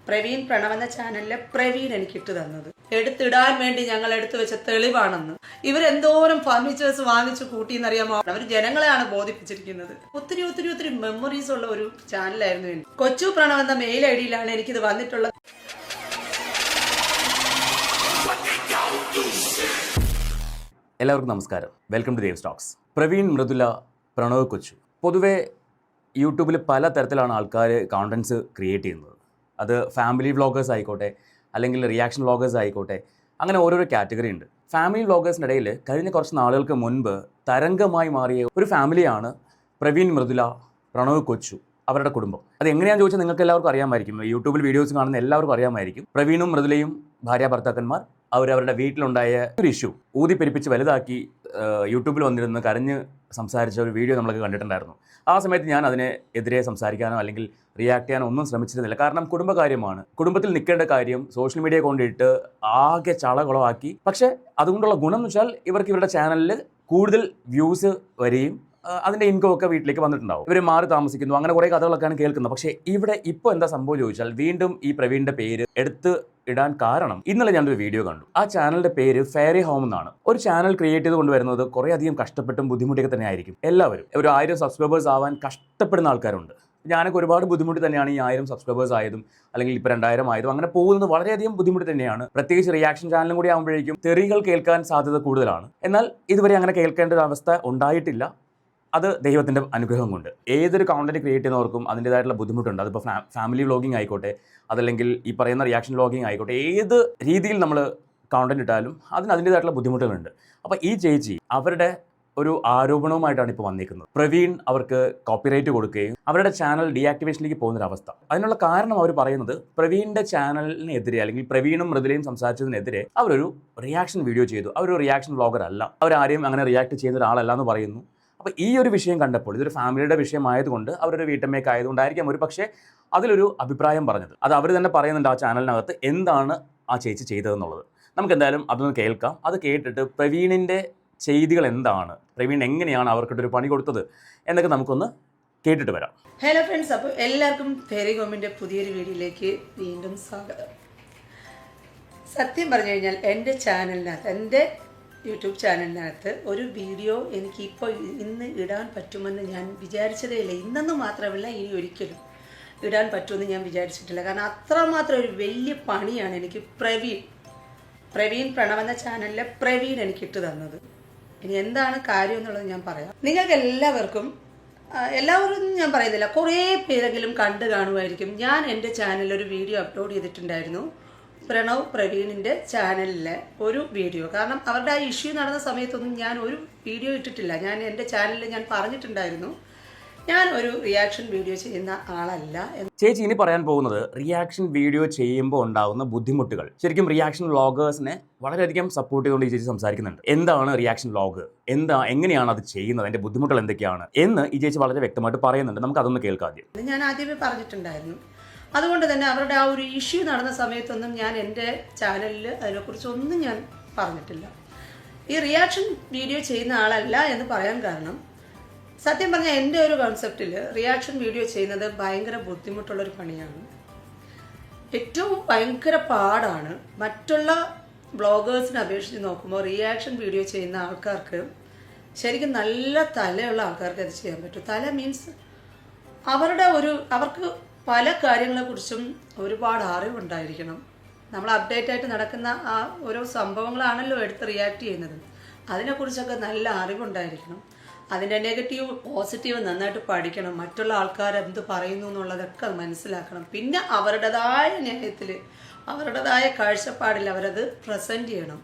പ്രവീൺ പ്രണവ് എന്ന ചാനലിലെ പ്രവീൺ എനിക്ക് ഇട്ട് തന്നത് എടുത്തിടാൻ വേണ്ടി ഞങ്ങൾ എടുത്തു വെച്ച തെളിവാണെന്ന്. ഇവരെന്തോരം ഫർണിച്ചേഴ്സ് വാങ്ങിച്ചു കൂട്ടിയെന്നറിയാമോ? അവർ ജനങ്ങളെയാണ് ബോധിപ്പിച്ചിരിക്കുന്നത്. ഒത്തിരി ഒത്തിരി ഒത്തിരി മെമ്മറീസ് ഉള്ള ഒരു ചാനലായിരുന്നു എനിക്ക്. കൊച്ചു പ്രണവ് എന്ന മെയിൽ ഐഡിയിലാണ് എനിക്കിത് വന്നിട്ടുള്ളത്. എല്ലാവർക്കും നമസ്കാരം. Welcome to Dev stocks. Praveen, Mridula, Pranav കൊച്ചു. പൊതുവെ യൂട്യൂബിൽ പല തരത്തിലാണ് ആൾക്കാർ കോണ്ടൻറ്റ്സ് ക്രിയേറ്റ് ചെയ്യുന്നത്. അത് ഫാമിലി വ്ളോഗേഴ്സ് ആയിക്കോട്ടെ, അല്ലെങ്കിൽ റിയാക്ഷൻ വ്ളോഗേഴ്സ് ആയിക്കോട്ടെ, അങ്ങനെ ഓരോരോ കാറ്റഗറി ഉണ്ട്. ഫാമിലി വ്ളോഗേഴ്സിൻ്റെ ഇടയിൽ കഴിഞ്ഞ കുറച്ച് നാളുകൾക്ക് മുൻപ് തരംഗമായി മാറിയ ഒരു ഫാമിലിയാണ് പ്രവീൺ, മൃദുല, പ്രണവ് കൊച്ചു, അവരുടെ കുടുംബം. അത് എങ്ങനെയാണെന്ന് ചോദിച്ചാൽ നിങ്ങൾക്ക് എല്ലാവർക്കും അറിയാമായിരിക്കും. യൂട്യൂബിൽ വീഡിയോസ് കാണുന്ന എല്ലാവർക്കും അറിയാമായിരിക്കും. പ്രവീണും മൃദുലയും ഭാര്യ ഭർത്താക്കന്മാർ അവരവരുടെ വീട്ടിലുണ്ടായ ഒരു ഇഷ്യൂ ഊതിപ്പെരിപ്പിച്ച് വലുതാക്കി യൂട്യൂബിൽ വന്നിരുന്ന് കരഞ്ഞ് സംസാരിച്ച ഒരു വീഡിയോ നമ്മളൊക്കെ കണ്ടിട്ടുണ്ടായിരുന്നു. ആ സമയത്ത് ഞാൻ അതിനെ എതിരെ സംസാരിക്കാനോ അല്ലെങ്കിൽ റിയാക്ട് ചെയ്യാനോ ഒന്നും ശ്രമിച്ചിരുന്നില്ല. കാരണം കുടുംബകാര്യമാണ്. കുടുംബത്തിൽ നിൽക്കേണ്ട കാര്യം സോഷ്യൽ മീഡിയ കൊണ്ടിട്ട് ആകെ ചളകുളമാക്കി. പക്ഷേ അതുകൊണ്ടുള്ള ഗുണം എന്ന് വെച്ചാൽ ഇവർക്ക് ഇവരുടെ ചാനലിൽ കൂടുതൽ വ്യൂസ് വരികയും അതിൻ്റെ ഇൻകം ഒക്കെ വീട്ടിലേക്ക് വന്നിട്ടുണ്ടാവും. ഇവർ മാറി താമസിക്കുന്നു, അങ്ങനെ കുറേ കഥകളൊക്കെയാണ് കേൾക്കുന്നത്. പക്ഷേ ഇവിടെ ഇപ്പോൾ എന്താ സംഭവം ചോദിച്ചാൽ വീണ്ടും ഈ പ്രവീണിൻ്റെ പേര് എടുത്ത് ഇടാൻ കാരണം ഇന്നലെ ഞാനൊരു വീഡിയോ കണ്ടു. ആ ചാനലിന്റെ പേര് ഫെയറി ഹോം എന്നാണ്. ഒരു ചാനൽ ക്രിയേറ്റ് ചെയ്ത് കൊണ്ടുവരുന്നത് കുറേ അധികം കഷ്ടപ്പെട്ടും ബുദ്ധിമുട്ടൊക്കെ തന്നെ ആയിരിക്കും. എല്ലാവരും ഒരു 1000 സബ്സ്ക്രൈബേഴ്സ് ആവാൻ കഷ്ടപ്പെടുന്ന ആൾക്കാരുണ്ട്. ഞാനൊക്കെ ഒരുപാട് ബുദ്ധിമുട്ട് തന്നെയാണ് ഈ 1000 സബ്സ്ക്രൈബേഴ്സ് ആയതും അല്ലെങ്കിൽ ഇപ്പോൾ 2000 ആയതും. അങ്ങനെ പോകുന്നത് വളരെയധികം ബുദ്ധിമുട്ട് തന്നെയാണ്. പ്രത്യേകിച്ച് റിയാക്ഷൻ ചാനലും കൂടി ആകുമ്പോഴേക്കും തെറികൾ കേൾക്കാൻ സാധ്യത കൂടുതലാണ്. എന്നാൽ ഇതുവരെ അങ്ങനെ കേൾക്കേണ്ട ഒരു അവസ്ഥ ഉണ്ടായിട്ടില്ല. അത് ദൈവത്തിൻ്റെ അനുഗ്രഹം കൊണ്ട്. ഏതൊരു കോണ്ടന്റ് ക്രിയേറ്റ് ചെയ്യുന്നവർക്കും അതിൻ്റേതായിട്ടുള്ള ബുദ്ധിമുട്ടുണ്ട്. അതിപ്പോൾ ഫാമിലി വ്ളോഗിങ് ആയിക്കോട്ടെ, അതല്ലെങ്കിൽ ഈ പറയുന്ന റിയാക്ഷൻ വ്ളോഗിങ് ആയിക്കോട്ടെ, ഏത് രീതിയിൽ നമ്മൾ കോണ്ടന്റ് ഇട്ടാലും അതിൻ്റേതായിട്ടുള്ള ബുദ്ധിമുട്ടുകളുണ്ട്. അപ്പോൾ ഈ ചേച്ചി അവരുടെ ഒരു ആരോപണവുമായിട്ടാണ് ഇപ്പോൾ വന്നിരിക്കുന്നത്. പ്രവീൺ അവർക്ക് കോപ്പിറൈറ്റ് കൊടുക്കുകയും അവരുടെ ചാനൽ ഡീആക്ടിവേഷനിലേക്ക് പോകുന്നൊരവസ്ഥ. അതിനുള്ള കാരണം അവർ പറയുന്നത് പ്രവീണിൻ്റെ ചാനലിനെതിരെ അല്ലെങ്കിൽ പ്രവീണും മൃദുലയും സംസാരിച്ചതിനെതിരെ അവരൊരു റിയാക്ഷൻ വീഡിയോ ചെയ്തു. അവരൊരു റിയാക്ഷൻ വ്ളോഗർ അല്ല, അവരാരെയും അങ്ങനെ റിയാക്ട് ചെയ്യുന്ന ഒരാളല്ല എന്ന് പറയുന്നു. അപ്പോൾ ഈ ഒരു വിഷയം കണ്ടപ്പോൾ ഇതൊരു ഫാമിലിയുടെ വിഷയമായതുകൊണ്ട് അവരൊരു വീട്ടമ്മയൊക്കെ ആയതുകൊണ്ടായിരിക്കാം ഒരു പക്ഷേ അതിലൊരു അഭിപ്രായം പറഞ്ഞത്. അത് അവർ തന്നെ പറയുന്നുണ്ട് ആ ചാനലിനകത്ത് എന്താണ് ആ ചേച്ചി ചെയ്തതെന്നുള്ളത്. നമുക്ക് എന്തായാലും അതൊന്ന് കേൾക്കാം. അത് കേട്ടിട്ട് പ്രവീണിൻ്റെ ചെയ്തികൾ എന്താണ്, പ്രവീൺ എങ്ങനെയാണ് അവർക്കിട്ടൊരു പണി കൊടുത്തത് എന്നൊക്കെ നമുക്കൊന്ന് കേട്ടിട്ട് വരാം. ഹലോ ഫ്രണ്ട്സ്, അപ്പോൾ എല്ലാവർക്കും ഫെയറി ഹോമിൻ്റെ പുതിയൊരു വീഡിയോയിലേക്ക് വീണ്ടും സ്വാഗതം. സത്യം പറഞ്ഞു കഴിഞ്ഞാൽ എൻ്റെ ചാനലിനകത്ത്, എൻ്റെ യൂട്യൂബ് ചാനലിനകത്ത് ഒരു വീഡിയോ എനിക്കിപ്പോൾ ഇന്ന് ഇടാൻ പറ്റുമെന്ന് ഞാൻ വിചാരിച്ചതേ ഇല്ല. ഇന്നെന്ന് മാത്രമല്ല, ഇനി ഒരിക്കലും ഇടാൻ പറ്റുമെന്ന് ഞാൻ വിചാരിച്ചിട്ടില്ല. കാരണം അത്രമാത്രം ഒരു വലിയ പണിയാണ് എനിക്ക് പ്രവീൺ പ്രണവ് എന്ന ചാനലിലെ പ്രവീൺ എനിക്ക് ഇട്ട് തന്നത്. ഇനി എന്താണ് കാര്യം എന്നുള്ളത് ഞാൻ പറയാം. നിങ്ങൾക്ക് എല്ലാവരും ഞാൻ പറയുന്നില്ല, കുറേ പേരെങ്കിലും കണ്ടു കാണുമായിരിക്കും. ഞാൻ എൻ്റെ ചാനലിൽ ഒരു വീഡിയോ അപ്ലോഡ് ചെയ്തിട്ടുണ്ടായിരുന്നു, പ്രണവ് പ്രവീണിൻ്റെ ചാനലിലെ ഒരു വീഡിയോ. കാരണം അവരുടെ ആ ഇഷ്യൂ നടന്ന സമയത്തൊന്നും ഞാൻ ഒരു വീഡിയോ ഇട്ടിട്ടില്ല. ഞാൻ എൻ്റെ ചാനലിൽ ഞാൻ പറഞ്ഞിട്ടുണ്ടായിരുന്നു ഞാൻ ഒരു റിയാക്ഷൻ വീഡിയോ ചെയ്യുന്ന ആളല്ല. ചേച്ചി ഇനി പറയാൻ പോകുന്നത് റിയാക്ഷൻ വീഡിയോ ചെയ്യുമ്പോൾ ഉണ്ടാകുന്ന ബുദ്ധിമുട്ടുകൾ. ശരിക്കും റിയാക്ഷൻ വ്ളോഗേഴ്സിനെ വളരെയധികം സപ്പോർട്ട് ചെയ്തുകൊണ്ട് ഈ ചേച്ചി സംസാരിക്കുന്നുണ്ട്. എന്താണ് റിയാക്ഷൻ വ്ളോഗ്, എങ്ങനെയാണ് അത് ചെയ്യുന്നത്, അതിൻ്റെ ബുദ്ധിമുട്ടുകൾ എന്തൊക്കെയാണ് എന്ന് ഈ ചേച്ചി വളരെ വ്യക്തമായിട്ട് പറയുന്നുണ്ട്. നമുക്ക് അതൊന്ന് കേൾക്കാം. ഞാൻ ആദ്യമേ പറഞ്ഞിട്ടുണ്ടായിരുന്നു. അതുകൊണ്ട് തന്നെ അവരുടെ ആ ഒരു ഇഷ്യൂ നടന്ന സമയത്തൊന്നും ഞാൻ എൻ്റെ ചാനലിൽ അതിനെക്കുറിച്ചൊന്നും ഞാൻ പറഞ്ഞിട്ടില്ല. ഈ റിയാക്ഷൻ വീഡിയോ ചെയ്യുന്ന ആളല്ല എന്ന് പറയാൻ കാരണം, സത്യം പറഞ്ഞാൽ എൻ്റെ ഒരു കോൺസെപ്റ്റിൽ റിയാക്ഷൻ വീഡിയോ ചെയ്യുന്നത് ഭയങ്കര ബുദ്ധിമുട്ടുള്ളൊരു പണിയാണ്. ഏറ്റവും ഭയങ്കര പാടാണ്. മറ്റുള്ള ബ്ലോഗേഴ്സിനെ അപേക്ഷിച്ച് നോക്കുമ്പോൾ റിയാക്ഷൻ വീഡിയോ ചെയ്യുന്ന ആൾക്കാർക്ക് ശരിക്കും നല്ല തലയുള്ള ആൾക്കാർക്ക് അത് ചെയ്യാൻ പറ്റും. തല മീൻസ് അവർക്ക് പല കാര്യങ്ങളെക്കുറിച്ചും ഒരുപാട് അറിവുണ്ടായിരിക്കണം. നമ്മൾ അപ്ഡേറ്റ് ആയിട്ട് നടക്കുന്ന ആ ഓരോ സംഭവങ്ങളാണല്ലോ എടുത്ത് റിയാക്ട് ചെയ്യുന്നത്. അതിനെക്കുറിച്ചൊക്കെ നല്ല അറിവുണ്ടായിരിക്കണം. അതിൻ്റെ നെഗറ്റീവ് പോസിറ്റീവ് നന്നായിട്ട് പഠിക്കണം. മറ്റുള്ള ആൾക്കാർ എന്ത് പറയുന്നു എന്നുള്ളതൊക്കെ മനസ്സിലാക്കണം. പിന്നെ അവരുടേതായ ന്യായത്തിൽ, അവരുടേതായ കാഴ്ചപ്പാടിൽ അവരത് പ്രസൻറ്റ് ചെയ്യണം.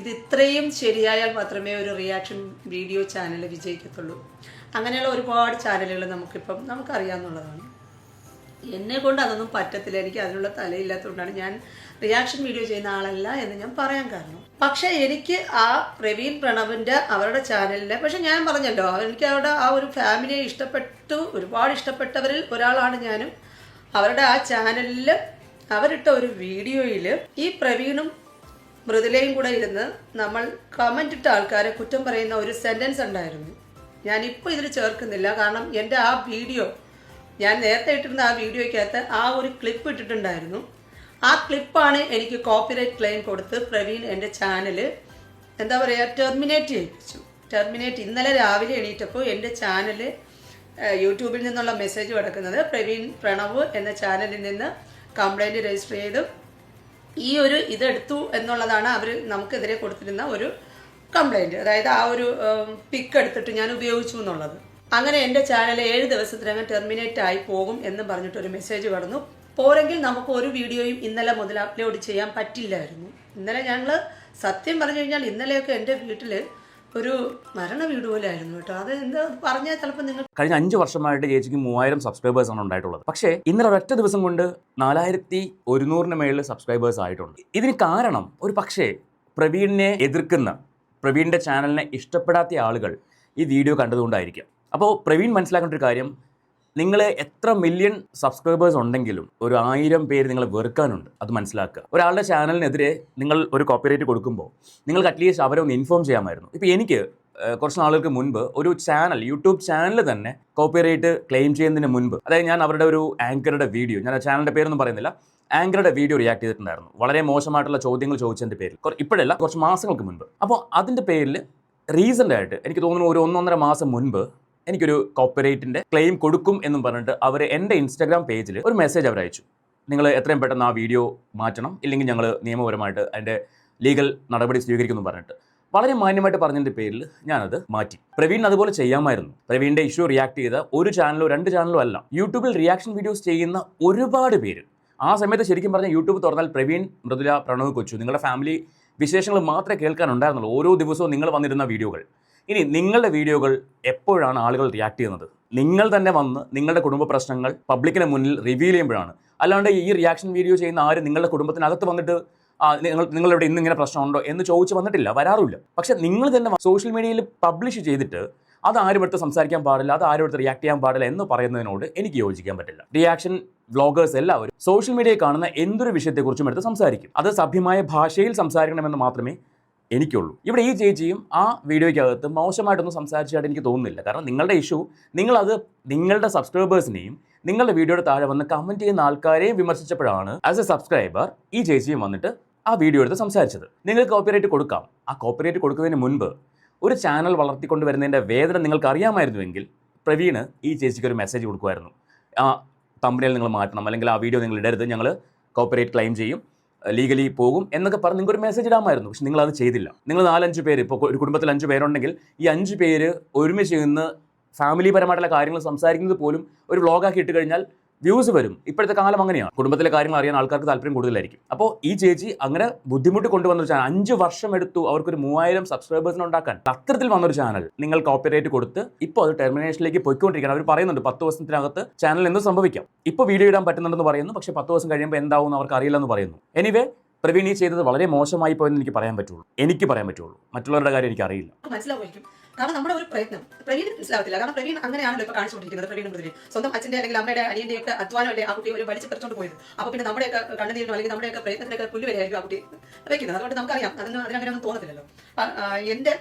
ഇത് ഇത്രയും ശരിയായാൽ മാത്രമേ ഒരു റിയാക്ഷൻ വീഡിയോ ചാനൽ വിജയിക്കത്തുള്ളൂ. അങ്ങനെയുള്ള ഒരുപാട് ചാനലുകൾ നമുക്കറിയാവുന്നതാണ്. എന്നെ കൊണ്ട് അതൊന്നും പറ്റത്തില്ല. എനിക്ക് അതിനുള്ള തലയില്ലാത്തതുകൊണ്ടാണ് ഞാൻ റിയാക്ഷൻ വീഡിയോ ചെയ്യുന്ന ആളല്ല എന്ന് ഞാൻ പറയാൻ കാരണം. പക്ഷേ എനിക്ക് ആ പ്രവീൺ പ്രണവിൻ്റെ അവരുടെ ചാനലിലെ, പക്ഷെ ഞാൻ പറഞ്ഞല്ലോ, എനിക്ക് അവരുടെ ആ ഒരു ഫാമിലിയെ ഇഷ്ടപ്പെട്ടു, ഒരുപാട് ഇഷ്ടപ്പെട്ടവരിൽ ഒരാളാണ് ഞാനും. അവരുടെ ആ ചാനലിൽ അവരിട്ട ഒരു വീഡിയോയിൽ ഈ പ്രവീണും മൃദുലയും കൂടെ ഇരുന്ന് നമ്മൾ കമൻ്റ് ഇട്ട ആൾക്കാരെ കുറ്റം പറയുന്ന ഒരു സെൻറ്റൻസ് ഉണ്ടായിരുന്നു. ഞാനിപ്പോൾ ഇതിൽ ചേർക്കുന്നില്ല. കാരണം എൻ്റെ ആ വീഡിയോ, ഞാൻ നേരത്തെ ഇട്ടിരുന്ന ആ വീഡിയോയ്ക്കകത്ത് ആ ഒരു ക്ലിപ്പ് ഇട്ടിട്ടുണ്ടായിരുന്നു. ആ ക്ലിപ്പാണ് എനിക്ക് കോപ്പിറൈറ്റ് ക്ലെയിം കൊടുത്ത് പ്രവീൺ എൻ്റെ ചാനൽ എന്താ പറയുക ടെർമിനേറ്റ് ചെയ്യിപ്പിച്ചു. ഇന്നലെ രാവിലെ എണീറ്റപ്പോൾ എൻ്റെ ചാനൽ യൂട്യൂബിൽ നിന്നുള്ള മെസ്സേജ് കിടക്കുന്നത് പ്രവീൺ പ്രണവ് എന്ന ചാനലിൽ നിന്ന് കംപ്ലൈൻറ്റ് രജിസ്റ്റർ ചെയ്ത് ഈ ഒരു ഇതെടുത്തു എന്നുള്ളതാണ് അവർ നമുക്കെതിരെ കൊടുത്തിരുന്ന ഒരു കംപ്ലൈൻറ്റ്. അതായത് ആ ഒരു പിക്ക് എടുത്തിട്ട് ഞാൻ ഉപയോഗിച്ചു എന്നുള്ളത്. അങ്ങനെ എൻ്റെ ചാനൽ 7 ദിവസത്തിനകം ടെർമിനേറ്റ് ആയി പോകും എന്ന് പറഞ്ഞിട്ടൊരു മെസ്സേജ് കടന്നു. പോരെങ്കിൽ നമുക്ക് ഒരു വീഡിയോയും ഇന്നലെ മുതൽ അപ്ലോഡ് ചെയ്യാൻ പറ്റില്ലായിരുന്നു. ഇന്നലെ ഞങ്ങൾ സത്യം പറഞ്ഞു കഴിഞ്ഞാൽ ഇന്നലെയൊക്കെ എൻ്റെ വീട്ടിൽ ഒരു മരണ വീട് പോലെ ആയിരുന്നു കേട്ടോ. അത് എന്താ പറഞ്ഞാൽ ചിലപ്പോൾ നിങ്ങൾ കഴിഞ്ഞ 5 വർഷമായിട്ട് ചേച്ചിക്ക് 3000 സബ്സ്ക്രൈബേഴ്സ് ആണ് ഉണ്ടായിട്ടുള്ളത്. പക്ഷേ ഇന്നലെ ഒരൊറ്റ ദിവസം കൊണ്ട് 4100 മേളിൽ സബ്സ്ക്രൈബേഴ്സ് ആയിട്ടുണ്ട്. ഇതിന് കാരണം ഒരു പക്ഷേ പ്രവീണിനെ എതിർക്കുന്ന, പ്രവീണിൻ്റെ ചാനലിനെ ഇഷ്ടപ്പെടാത്ത ആളുകൾ ഈ വീഡിയോ കണ്ടതുകൊണ്ടായിരിക്കും. അപ്പോൾ പ്രവീൺ മനസ്സിലാക്കേണ്ട ഒരു കാര്യം, നിങ്ങൾ എത്ര മില്യൺ സബ്സ്ക്രൈബേഴ്സ് ഉണ്ടെങ്കിലും ഒരു 1000 പേര് നിങ്ങളെ വെറുക്കാനുണ്ട്. അത് മനസ്സിലാക്കുക. ഒരാളുടെ ചാനലിനെതിരെ നിങ്ങൾ ഒരു കോപ്പിറൈറ്റ് കൊടുക്കുമ്പോൾ നിങ്ങൾക്ക് അറ്റ്ലീസ്റ്റ് അവരെ ഒന്ന് ഇൻഫോം ചെയ്യാമായിരുന്നു. ഇപ്പോൾ എനിക്ക് കുറച്ച് നാളുകൾക്ക് മുൻപ് ഒരു ചാനൽ, യൂട്യൂബ് ചാനൽ തന്നെ കോപ്പിറൈറ്റ് ക്ലെയിം ചെയ്യുന്നതിന് മുൻപ്, അതായത് ഞാൻ അവരുടെ ഒരു ആങ്കറുടെ വീഡിയോ, ഞാൻ ആ ചാനലിൻ്റെ പേരൊന്നും പറയുന്നില്ല, ആങ്കറുടെ വീഡിയോ റിയാക്ട് ചെയ്തിട്ടുണ്ടായിരുന്നു. വളരെ മോശമായിട്ടുള്ള ചോദ്യങ്ങൾ ചോദിച്ചതിൻ്റെ പേരിൽ, ഇപ്പോഴല്ല കുറച്ച് മാസങ്ങൾക്ക് മുൻപ്. അപ്പോൾ അതിൻ്റെ പേരിൽ റീസെൻ്റ് ആയിട്ട് എനിക്ക് തോന്നുന്നു ഒരു 1-1.5 മാസം മുൻപ് എനിക്കൊരു കോപ്പിറൈറ്റിൻ്റെ ക്ലെയിം കൊടുക്കും എന്നും പറഞ്ഞിട്ട് അവർ എൻ്റെ ഇൻസ്റ്റാഗ്രാം പേജിൽ ഒരു മെസ്സേജ് അവർ അയച്ചു. നിങ്ങൾ എത്രയും പെട്ടെന്ന് ആ വീഡിയോ മാറ്റണം, ഇല്ലെങ്കിൽ ഞങ്ങൾ നിയമപരമായിട്ട് അതിൻ്റെ ലീഗൽ നടപടി സ്വീകരിക്കുമെന്ന് പറഞ്ഞിട്ട് വളരെ മാന്യമായിട്ട് പറഞ്ഞതിൻ്റെ പേരിൽ ഞാനത് മാറ്റി. പ്രവീൺ അതുപോലെ ചെയ്യാമായിരുന്നു. പ്രവീണിൻ്റെ ഇഷ്യൂ റിയാക്ട് ചെയ്ത ഒരു ചാനലോ 2 ചാനലോ അല്ല, യൂട്യൂബിൽ റിയാക്ഷൻ വീഡിയോസ് ചെയ്യുന്ന ഒരുപാട് പേര്. ആ സമയത്ത് ശരിക്കും പറഞ്ഞാൽ യൂട്യൂബ് തുറന്നാൽ പ്രവീൺ, മൃദുല, പ്രണവ് കൊച്ചു, നിങ്ങളുടെ ഫാമിലി വിശേഷങ്ങൾ മാത്രമേ കേൾക്കാനുണ്ടായിരുന്നുള്ളൂ. ഓരോ ദിവസവും നിങ്ങൾ വന്നിരുന്ന വീഡിയോകൾ. ഇനി നിങ്ങളുടെ വീഡിയോകൾ എപ്പോഴാണ് ആളുകൾ റിയാക്ട് ചെയ്യുന്നത്? നിങ്ങൾ തന്നെ വന്ന് നിങ്ങളുടെ കുടുംബ പ്രശ്നങ്ങൾ പബ്ലിക്കിന് മുന്നിൽ റിവീൽ ചെയ്യുമ്പോഴാണ്. അല്ലാണ്ട് ഈ റിയാക്ഷൻ വീഡിയോ ചെയ്യുന്ന ആരും നിങ്ങളുടെ കുടുംബത്തിനകത്ത് വന്നിട്ട് നിങ്ങളിവിടെ ഇന്നിങ്ങനെ പ്രശ്നമുണ്ടോ എന്ന് ചോദിച്ച് വന്നിട്ടില്ല, വരാറുമില്ല. പക്ഷെ നിങ്ങൾ തന്നെ സോഷ്യൽ മീഡിയയിൽ പബ്ലിഷ് ചെയ്തിട്ട് അത് ആരും എടുത്ത് സംസാരിക്കാൻ പാടില്ല, അത് ആരും എടുത്ത് റിയാക്ട് ചെയ്യാൻ പാടില്ല എന്ന് പറയുന്നതിനോട് എനിക്ക് യോജിക്കാൻ പറ്റില്ല. റിയാക്ഷൻ വ്ളോഗേഴ്സ് എല്ലാവരും സോഷ്യൽ മീഡിയയിൽ കാണുന്ന എന്തൊരു വിഷയത്തെക്കുറിച്ചും എടുത്ത് സംസാരിക്കും. അത് സഭ്യമായ ഭാഷയിൽ സംസാരിക്കണമെന്ന് മാത്രമേ എനിക്കുള്ളൂ. ഇവിടെ ഈ ചേച്ചിയും ആ വീഡിയോയ്ക്കകത്ത് മോശമായിട്ടൊന്നും സംസാരിച്ചായിട്ട് എനിക്ക് തോന്നുന്നില്ല. കാരണം നിങ്ങളുടെ ഇഷ്യൂ, നിങ്ങളത് നിങ്ങളുടെ സബ്സ്ക്രൈബേഴ്സിനെയും നിങ്ങളുടെ വീഡിയോയുടെ താഴെ വന്ന് കമൻറ്റ് ചെയ്യുന്ന ആൾക്കാരെയും വിമർശിച്ചപ്പോഴാണ് ആസ് എ സബ്സ്ക്രൈബർ ഈ ചേച്ചിയും വന്നിട്ട് ആ വീഡിയോ എടുത്ത് സംസാരിച്ചത്. നിങ്ങൾക്ക് കോപ്പിറൈറ്റ് കൊടുക്കാം. ആ കോപ്പിറൈറ്റ് കൊടുക്കുന്നതിന് മുൻപ് ഒരു ചാനൽ വളർത്തിക്കൊണ്ട് വരുന്നതിൻ്റെ വേദന നിങ്ങൾക്ക് അറിയാമായിരുന്നുവെങ്കിൽ പ്രവീണ് ഈ ചേച്ചിക്ക് ഒരു മെസ്സേജ് കൊടുക്കുമായിരുന്നു. ആ തമ്പനയിൽ നിങ്ങൾ മാറ്റണം, അല്ലെങ്കിൽ ആ വീഡിയോ നിങ്ങൾ ഇടരുത്, ഞങ്ങൾ കോപ്പിറൈറ്റ് ക്ലെയിം ചെയ്യും, ലീഗലി പോകും എന്നൊക്കെ പറഞ്ഞ് നിങ്ങൾക്കൊരു മെസ്സേജ് ഇടാമായിരുന്നു. പക്ഷെ നിങ്ങളത് ചെയ്തില്ല. നിങ്ങൾ 4-5 പേര്, ഇപ്പോൾ ഒരു കുടുംബത്തിൽ 5 പേരുണ്ടെങ്കിൽ ഈ 5 പേര് ഒരുമിച്ച് നിന്ന് ഫാമിലിപരമായിട്ടുള്ള കാര്യങ്ങൾ സംസാരിക്കുന്നത് പോലും ഒരു വ്ളോഗാക്കി ഇട്ട് കഴിഞ്ഞാൽ വ്യൂസ് വരും. ഇപ്പോഴത്തെ കാലം അങ്ങനെയാണ്. കുടുംബത്തിലെ കാര്യങ്ങൾ അറിയാൻ ആൾക്കാർക്ക് താല്പര്യം കൂടുതലായിരിക്കും. അപ്പോൾ ഈ ചേച്ചി അങ്ങനെ ബുദ്ധിമുട്ട് കൊണ്ടുവന്നൊരു ചാനൽ, 5 വർഷം എടുത്തു അവർക്കൊരു 3000 സബ്സ്ക്രൈബേഴ്സിനെ ഉണ്ടാക്കാൻ. അത്തരത്തിൽ വന്നൊരു ചാനൽ നിങ്ങൾ കോപ്പിറൈറ്റ് കൊടുത്ത് ഇപ്പോൾ അത് ടെർമിനേഷനിലേക്ക് പോയിക്കൊണ്ടിരിക്കുകയാണ്. അവർ പറയുന്നുണ്ട് 10 ദിവസത്തിനകത്ത് ചാനൽ എന്ത് സംഭവിക്കാം. ഇപ്പോൾ വീഡിയോ ഇടാൻ പറ്റുന്നുണ്ടെന്ന് പറയുന്നു, പക്ഷേ 10 ദിവസം കഴിയുമ്പോൾ എന്താവും അവർക്ക് അറിയില്ലെന്ന് പറയുന്നു. എനിവേ പ്രവീൺ ഈ ചെയ്തത് വളരെ മോശമായി പോയെന്ന് എനിക്ക് പറയാൻ പറ്റുള്ളൂ. മറ്റുള്ളവരുടെ കാര്യം എനിക്ക് അറിയില്ല. മനസ്സിലാവുമായിരിക്കും. കാരണം നമ്മുടെ ഒരു പ്രയത്നം പ്രവീൺ മനസ്സിലാവത്തില്ല. കാരണം പ്രവീൺ അങ്ങനെയാണല്ലോ ഇപ്പോൾ കാണിച്ചുകൊണ്ടിരിക്കുന്നത്. പ്രവീൺ മുതലേ സ്വന്തം അച്ഛൻ്റെ അല്ലെങ്കിൽ അമ്മയുടെ അനിയൻ്റെ ഒക്കെ അധ്വാനമല്ലേ ആ കുട്ടി ഒരു വലിച്ചു പറിച്ചുകൊണ്ട് പോയത്. അപ്പോൾ പിന്നെ നമ്മുടെയൊക്കെ കണ്ണുനീരിനോ അല്ലെങ്കിൽ നമ്മുടെയൊക്കെ പ്രയത്നത്തിനൊക്കെ പുല്ലുവരെയായിരിക്കും ആ കുട്ടി വെക്കുന്നത്. അതുകൊണ്ട് നമുക്കറിയാം അതിനങ്ങനെയൊന്നും തോന്നത്തില്ലല്ലോ. എൻ്റെ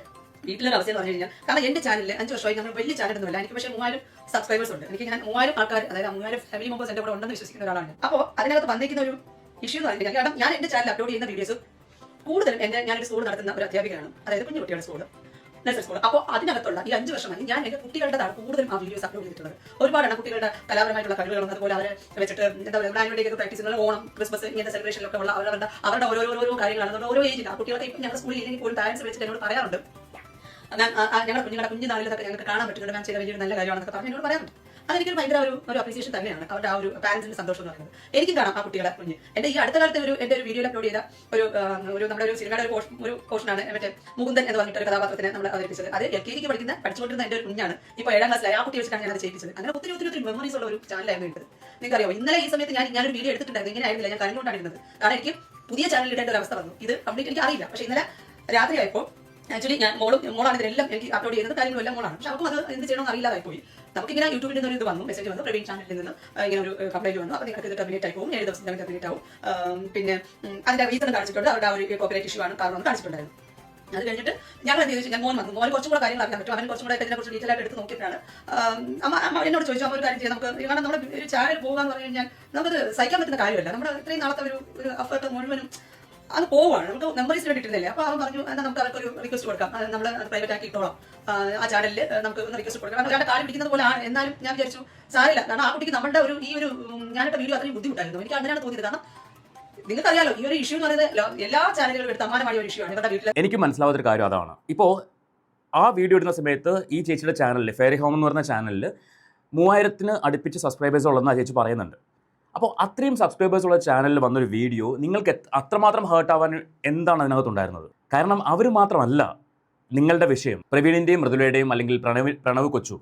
വീട്ടിലൊരു അവസ്ഥ എന്ന് പറഞ്ഞു കഴിഞ്ഞാൽ, കാരണം എൻ്റെ ചാനലിൽ 5 വർഷമായി നമ്മൾ വലിയ ചാനലൊന്നുമല്ല. എനിക്ക് പക്ഷേ 3000 സബ്സ്ക്രൈബേഴ്സ് ഉണ്ട്. ഞാൻ 3000 ആൾക്കാർ, അതായത് 3000 ഫാമിലി മെമ്പേഴ്സ് എൻ്റെ കൂടെ ഉണ്ടെന്ന് വിശ്വസിക്കുന്ന ഒരാളാണ്. അപ്പോൾ അതിനകത്ത് വന്നിരിക്കുന്ന ഒരു ഇഷ്യൂ എന്ന് പറഞ്ഞാൽ, കാരണം ഞാൻ എൻ്റെ ചാനൽ അപ്ലോഡ് ചെയ്യുന്ന വീഡിയോസ് കൂടുതലും ഞാനൊരു സ്കൂൾ നടത്തുന്ന ഒരു അധ്യാപികയാണ്, അതായത് കുഞ്ഞു കുട്ടികളുടെ സ്കൂൾ, നഴ്സറി സ്കൂൾ. അപ്പോൾ അതിനകത്തുള്ള ഈ 5 വർഷമായി ഞാൻ എൻ്റെ കുട്ടികളുടെതാണ് കൂടുതലും ആ വീഡിയോസ് അപ്ലോഡ് ചെയ്തിട്ടുള്ളത്. ഒരുപാടാണ് കുട്ടികളുടെ കലാപരമായിട്ടുള്ള കഴിവുകളും അതുപോലെ അവരെ വെച്ചിട്ട് എന്താ പറയുക ആനുവൽ പ്രാക്ടീസുകൾ, ഓണം, ക്രിസ്മസ് ഇങ്ങനത്തെ സെലിബ്രേഷനിലൊക്കെ ഉള്ള അവരുടെ ഓരോ കാര്യങ്ങളാണ്. ഓരോ ഏജിൽ ആ കുട്ടികളൊക്കെ ഇപ്പം ഞങ്ങളുടെ സ്കൂളിൽ ഇല്ലെങ്കിൽ പോലും പാരൻസ് വിളിച്ചിട്ട് എന്നോട് പറയാറുണ്ട്, ഞങ്ങളുടെ കുഞ്ഞു നാളിലൊക്കെ ഞങ്ങൾക്ക് കാണാൻ പറ്റുന്നുണ്ട്, ഞാൻ ചെയ്ത വലിയൊരു നല്ല കാര്യമാണെന്നൊക്കെ പറഞ്ഞ് എന്നോട് പറയാറുണ്ട്. അതെനിക്കൊരു ഭയങ്കര ഒരു അപ്രീസിയേഷൻ തന്നെയാണ്. അവരുടെ ആ ഒരു പാരൻസിന്റെ സന്തോഷം എന്ന് പറയുന്നത്. എനിക്കും കാണാം ആ കുട്ടികളെ കുഞ്ഞ്. എൻ്റെ ഈ അടുത്ത കാലത്ത് എൻ്റെ ഒരു വീഡിയോയിൽ അപ്ലോഡ് ചെയ്ത ഒരു നമ്മുടെ ഒരു സിനിമയുടെ ഒരു പോർഷനാണ് മറ്റേ മുകുന്ദൻ എന്ന് പറഞ്ഞിട്ട് ഒരു കഥാപാത്രത്തിനെ നമ്മൾ അവതരിപ്പിച്ചത്. അത് LKG പഠിച്ചുകൊണ്ടിരുന്ന എൻ്റെ ഒരു കുഞ്ഞാണ് ഇപ്പോൾ 7ാം ക്ലാസ്സിലായി. ആ കുട്ടി വെച്ചിട്ടാണ് ഞാനത് ചെയ്യിച്ചത്. അങ്ങനെ ഒത്തിരി മെമ്മറീസ് ഉള്ള ഒരു ചാനലായിരുന്നു എടുത്തത്. നിങ്ങൾക്കറിയാമോ, ഇന്നലെ ഈ സമയത്ത് ഞാനൊരു വീഡിയോ എടുത്തിട്ടുണ്ടായിരുന്നു. ഇങ്ങനെ ആയിരുന്നില്ല, ഞാൻ കരഞ്ഞുകൊണ്ടാണ് ഇരുന്നത്. കാരണം എനിക്ക് പുതിയ ചാനൽ ഇടേണ്ട ഒരു അവസ്ഥ വന്നു. ഇത് കംപ്ലീറ്റ് എനിക്ക് അറിയില്ല. പക്ഷേ ഇന്നലെ രാത്രിയായപ്പോൾ ആക്ച്വലി മോളാണ് ഇതിനെല്ലാം എനിക്ക് അപ്ലോഡ് ചെയ്യുന്നത്, കാര്യങ്ങളെല്ലാം മോളാണ്. പക്ഷെ അവർക്ക് അത് എന്ത് ചെയ്യണമെന്ന് അറിയില്ലാതായി പോയി. നമുക്കിങ്ങനെ യൂട്യൂബിൽ നിന്ന് ഒരു ഇത് വന്നു, മെസ്സേജ് വന്നു, പ്രവീൺ ചാനലിൽ നിന്ന് ഇങ്ങനെ ഒരു കംപ്ലൈന്റ് വന്നു. അപ്പോൾ നിങ്ങൾക്ക് ഇത് ടെർമിനേറ്റ് ആയി പോകും, 7 ദിവസത്തിനകം ടെർമിനേറ്റ് ആവും. പിന്നെ അതിന്റെ റീസൺ കാണിച്ചിട്ടുണ്ട്, അവരുടെ ആ ഒരു കോപ്പിറൈറ്റ് ഇഷ്യൂ ആണ് കാരണം കാണിച്ചിട്ടുണ്ടായിരുന്നു. അത് കഴിഞ്ഞിട്ട് ഞങ്ങൾ എന്ത് ചോദിച്ചു, ഞാൻ മോൻ കുറച്ചും കൂടെ കാര്യങ്ങൾ അറിയാൻ പറ്റും, അവൻ കുറച്ചും കൂടെ ഇതിനെക്കുറിച്ച് ഡീറ്റെയിൽ ആയിട്ട് എടുത്ത് നോക്കിയിട്ടാണ് അമ്മ എന്നോട് ചോദിച്ചു, അമ്മ ഒരു കാര്യം ചെയ്യാം, നമുക്ക് കാരണം നമ്മുടെ ഒരു ചാനൽ പോകുക എന്ന് പറഞ്ഞു കഴിഞ്ഞാൽ നമുക്കത് സഹിക്കാൻ പറ്റുന്ന കാര്യമല്ല. നമ്മുടെ ഇത്രയും നാളത്തെ ഒരു എഫേർട്ട് മുഴുവനും അത് പോവാണ്, നമുക്ക് മെമ്മറീസ് വേണ്ടിയിട്ടില്ലേ. അപ്പോൾ അവൻ പറഞ്ഞു, എന്നാൽ നമുക്ക് അവർക്കൊരു റിക്വസ്റ്റ് കൊടുക്കാം, നമ്മൾ പ്രൈവറ്റ് ആക്കി ഇട്ടോളാം, ആ ചാനലിൽ നമുക്ക് ഒന്ന് റിക്വസ്റ്റ് കൊടുക്കാം. കാരണം ഒരാളുടെ കാര്യം പിടിക്കുന്നത് പോലെ ആണ്. എന്നാലും ഞാൻ വിചാരിച്ചു സാരില്ല, കാരണം ആ കുട്ടിക്ക് നമ്മുടെ ഈ ഒരു ഞാനിട്ട വീഡിയോ അത്രയും ബുദ്ധിമുട്ടായിരുന്നു. എനിക്ക് അങ്ങനെയാണ് തോന്നിയത്. കാരണം നിങ്ങൾക്കറിയാലോ, ഈ ഒരു ഇഷ്യൂ എന്ന് പറയുന്നത് എല്ലാ ചാനലുകളും എടുത്ത് അമ്മാനമായ ഒരു ഇഷ്യൂ ആണ് ഇവരുടെ വീട്ടിൽ. എനിക്ക് മനസ്സിലാവാത്തൊരു കാര്യം അതാണ്. ഇപ്പോൾ ആ വീഡിയോ ഇടുന്ന സമയത്ത് ഈ ചേച്ചിയുടെ ചാനലിൽ ഫെയറി ഹോം എന്ന് പറഞ്ഞ ചാനലിൽ 3000 അടുപ്പിച്ച് സബ്സ്ക്രൈബേഴ്സ് ഉള്ളതെന്ന് ആ ചേച്ചി പറയുന്നുണ്ട്. അപ്പോൾ അത്രയും സബ്സ്ക്രൈബേഴ്സ് ഉള്ള ചാനലിൽ വന്നൊരു വീഡിയോ നിങ്ങൾക്ക് അത്രമാത്രം ഹേർട്ടാവാൻ എന്താണ് അതിനകത്തുണ്ടായിരുന്നത്? കാരണം അവർ മാത്രമല്ല നിങ്ങളുടെ വിഷയം, പ്രവീണിൻ്റെയും മൃദുലയുടെയും അല്ലെങ്കിൽ പ്രണവ് കൊച്ചു,